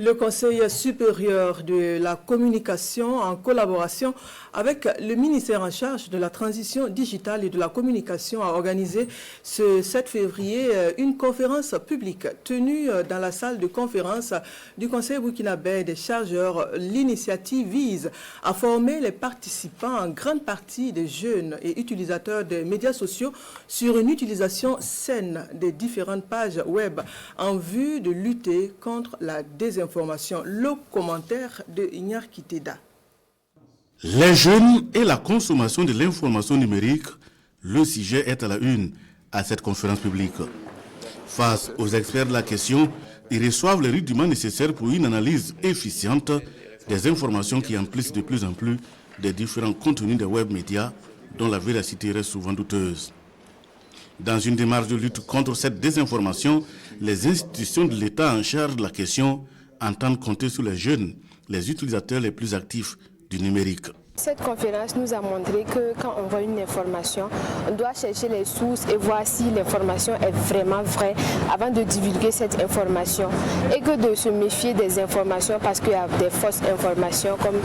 Le Conseil supérieur de la communication, en collaboration avec le ministère en charge de la transition digitale et de la communication, a organisé ce 7 février une conférence publique tenue dans la salle de conférence du Conseil burkinabé des chargeurs. L'initiative vise à former les participants, en grande partie des jeunes et utilisateurs des médias sociaux, sur une utilisation saine des différentes pages web en vue de lutter contre la désinformation. Le commentaire de Ignar Kiteda. Les jeunes et la consommation de l'information numérique, le sujet est à la une à cette conférence publique. Face aux experts de la question, ils reçoivent les rudiments nécessaires pour une analyse efficiente des informations qui emplissent de plus en plus des différents contenus des web médias dont la véracité reste souvent douteuse. Dans une démarche de lutte contre cette désinformation, les institutions de l'État en charge de la question entendent compter sur les jeunes, les utilisateurs les plus actifs du numérique. Cette conférence nous a montré que quand on voit une information, on doit chercher les sources et voir si l'information est vraiment vraie avant de divulguer cette information. Et que de se méfier des informations parce qu'il y a des fausses informations comme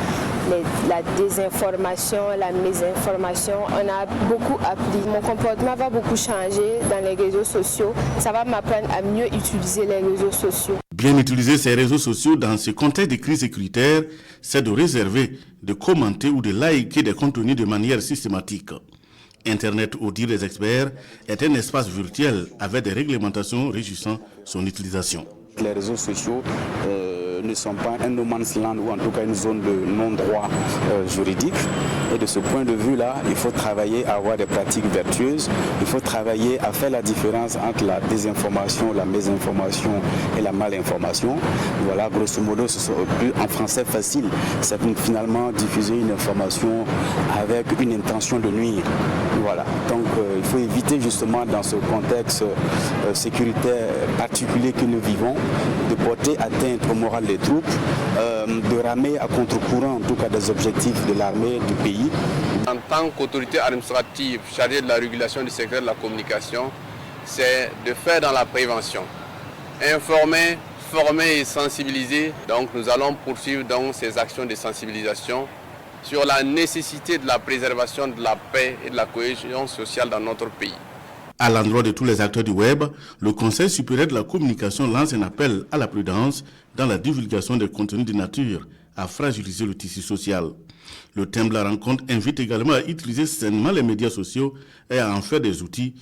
la désinformation, la mésinformation. On a beaucoup appris. Mon comportement va beaucoup changer dans les réseaux sociaux. Ça va m'apprendre à mieux utiliser les réseaux sociaux. Bien utiliser ces réseaux sociaux dans ce contexte de crise sécuritaire, c'est de réserver, de commenter ou de liker des contenus de manière systématique. Internet, au dire des experts, est un espace virtuel avec des réglementations régissant son utilisation. Les réseaux sociaux ne sont pas un no man's land ou en tout cas une zone de non-droit juridique. Et de ce point de vue-là, il faut travailler à avoir des pratiques vertueuses. Il faut travailler à faire la différence entre la désinformation, la mésinformation et la malinformation. Voilà, grosso modo, en français facile, c'est finalement diffuser une information avec une intention de nuire. Voilà, donc il faut éviter justement dans ce contexte sécuritaire particulier que nous vivons, de porter atteinte au moral des troupes, de ramer à contre-courant en tout cas des objectifs de l'armée du pays. En tant qu'autorité administrative chargée de la régulation du secteur de la communication, c'est de faire dans la prévention. Informer, former et sensibiliser. Donc nous allons poursuivre donc ces actions de sensibilisation sur la nécessité de la préservation de la paix et de la cohésion sociale dans notre pays. À l'endroit de tous les acteurs du web, le Conseil supérieur de la communication lance un appel à la prudence dans la divulgation des contenus de nature à fragiliser le tissu social. Le thème de la rencontre invite également à utiliser sainement les médias sociaux et à en faire des outils